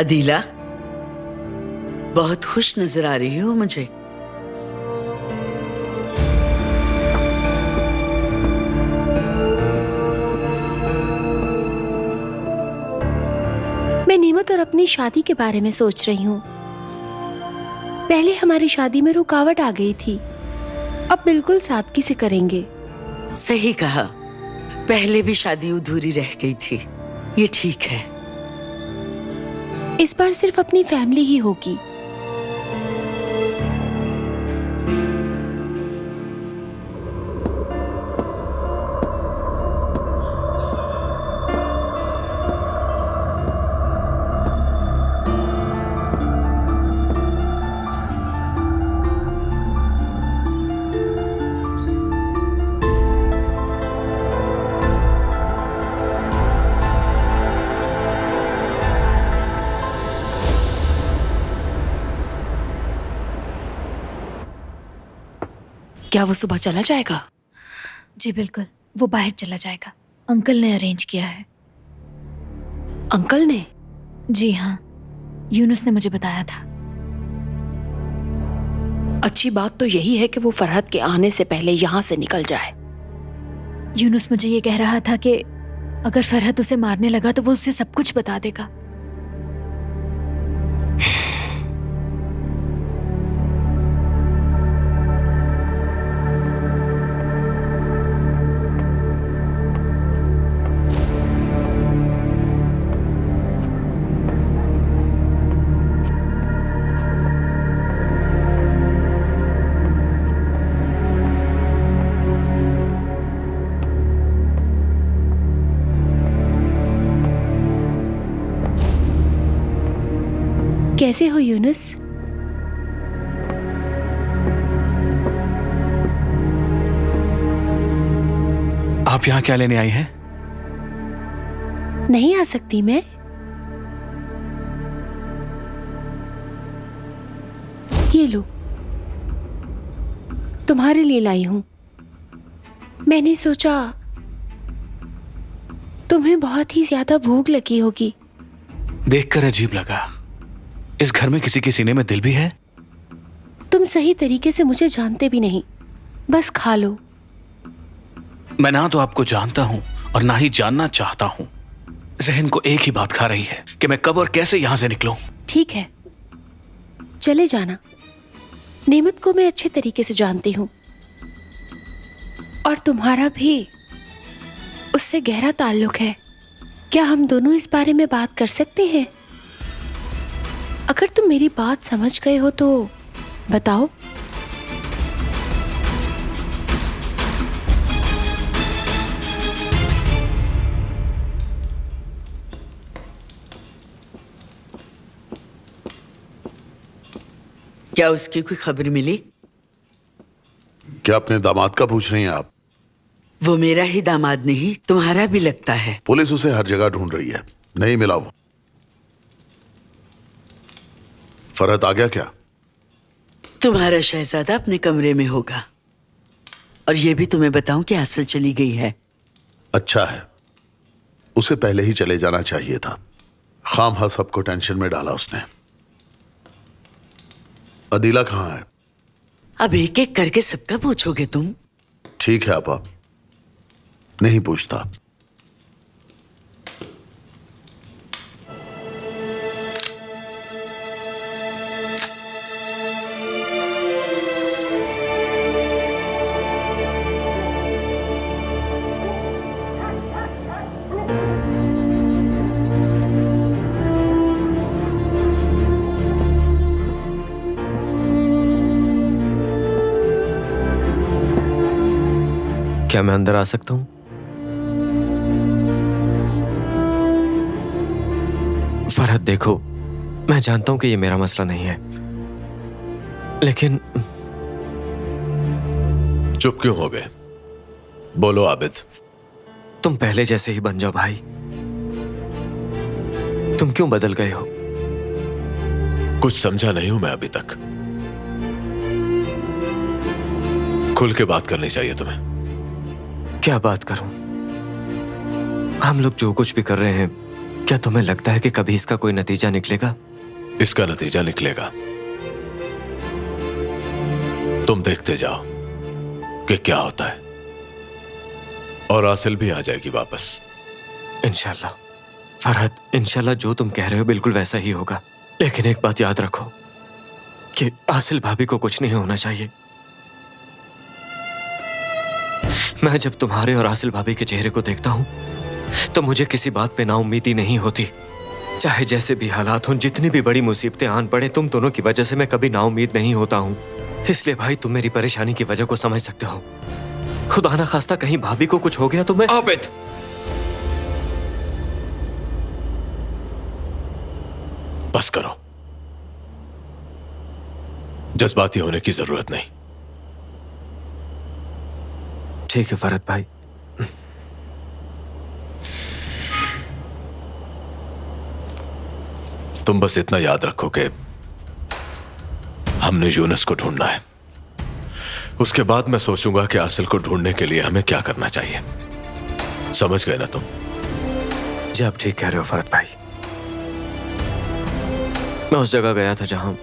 अदीला, बहुत खुश नजर आ रही हो मुझे। मैं नीमत और अपनी शादी के बारे में सोच रही हूँ। पहले हमारी शादी में रुकावट आ गई थी, अब बिल्कुल सादगी से करेंगे। सही कहा, पहले भी शादी अधूरी रह गई थी, ये ठीक है। इस बार सिर्फ अपनी फैमिली ही होगी। क्या वो सुबह चला जाएगा? जी बिल्कुल, वो बाहर चला जाएगा। अंकल ने अरेंज किया है। अंकल ने? जी हाँ, यूनुस ने मुझे बताया था। अच्छी बात तो यही है कि वो फरहत के आने से पहले यहाँ से निकल जाए। यूनुस मुझे ये कह रहा था कि अगर फरहत उसे मारने लगा तो वो उसे सब कुछ बता देगा। कैसे हो यूनुस? आप यहाँ क्या लेने आई हैं? नहीं आ सकती मैं? ये लो, तुम्हारे लिए लाई हूं। मैंने सोचा तुम्हें बहुत ही ज्यादा भूख लगी होगी। देखकर अजीब लगा। इस घर में किसी के सीने में दिल भी है? तुम सही तरीके से मुझे जानते भी नहीं, बस खा लो। मैं ना तो आपको जानता हूं और ना ही जानना चाहता हूं। जहन को एक ही बात खा रही है कि मैं कब और कैसे यहां से निकलूं। ठीक है, चले जाना। नेमत को मैं अच्छे तरीके से जानती हूं और तुम्हारा भी उससे गहरा ताल्लुक है। क्या हम दोनों इस बारे में बात कर सकते हैं? अगर तुम मेरी बात समझ गए हो तो बताओ। क्या उसकी कोई खबर मिली? क्या अपने दामाद का पूछ रही हैं आप? वो मेरा ही दामाद नहीं, तुम्हारा भी लगता है। पुलिस उसे हर जगह ढूंढ रही है, नहीं मिला वो। फरहत आ गया क्या? तुम्हारा शहजादा अपने कमरे में होगा। और ये भी तुम्हें बताऊं कि आसल चली गई है। अच्छा है, उसे पहले ही चले जाना चाहिए था। खामखा सबको टेंशन में डाला उसने। अदीला कहाँ है? अब एक एक करके सबका पूछोगे तुम? ठीक है आप नहीं पूछता। क्या मैं अंदर आ सकता हूं? फरहत देखो, मैं जानता हूं कि ये मेरा मसला नहीं है, लेकिन चुप क्यों हो गए? बोलो आबिद। तुम पहले जैसे ही बन जाओ भाई। तुम क्यों बदल गए हो? कुछ समझा नहीं हूं मैं अभी तक। खुल के बात करनी चाहिए तुम्हें। क्या बात करूं? हम लोग जो कुछ भी कर रहे हैं, क्या तुम्हें लगता है कि कभी इसका कोई नतीजा निकलेगा? इसका नतीजा निकलेगा। तुम देखते जाओ कि क्या होता है, और आसिल भी आ जाएगी वापस। इंशाल्लाह फरहत, इंशाल्लाह जो तुम कह रहे हो बिल्कुल वैसा ही होगा। लेकिन एक बात याद रखो कि आसिल भाभी को कुछ नहीं होना चाहिए। मैं जब तुम्हारे और आसिल भाभी के चेहरे को देखता हूं तो मुझे किसी बात पे नाउम्मीदी नहीं होती। चाहे जैसे भी हालात हों, जितनी भी बड़ी मुसीबतें आन पड़े, तुम दोनों की वजह से मैं कभी नाउम्मीद नहीं होता हूं। इसलिए भाई, तुम मेरी परेशानी की वजह को समझ सकते हो। खुदा ना खास्ता कहीं भाभी को कुछ हो गया तो मैं। आबिद, बस करो, जज्बाती होने की जरूरत नहीं। ठीक है फरहत भाई। तुम बस इतना याद रखो कि हमने यूनुस को ढूंढना है। उसके बाद मैं सोचूंगा कि आसिल को ढूंढने के लिए हमें क्या करना चाहिए। समझ गए ना तुम? जी आप ठीक कह रहे हो फरहत भाई। मैं उस जगह गया था जहां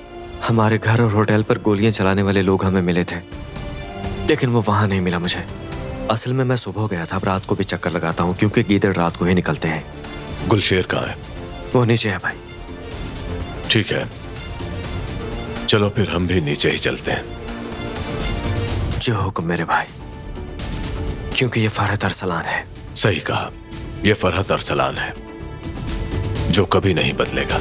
हमारे घर और होटल पर गोलियां चलाने वाले लोग हमें मिले थे, लेकिन वो वहां नहीं मिला मुझे। असल में मैं सुबह गया था, अब रात को भी चक्कर लगाता हूँ क्योंकि गीदड़ रात को ही निकलते हैं। गुलशेर कहाँ है? वो नीचे है भाई। ठीक है, चलो फिर हम भी नीचे ही चलते हैं। जो हुक्म मेरे भाई, क्योंकि ये फरहत अरसलान है। सही कहा, यह फरहत अरसलान है जो कभी नहीं बदलेगा।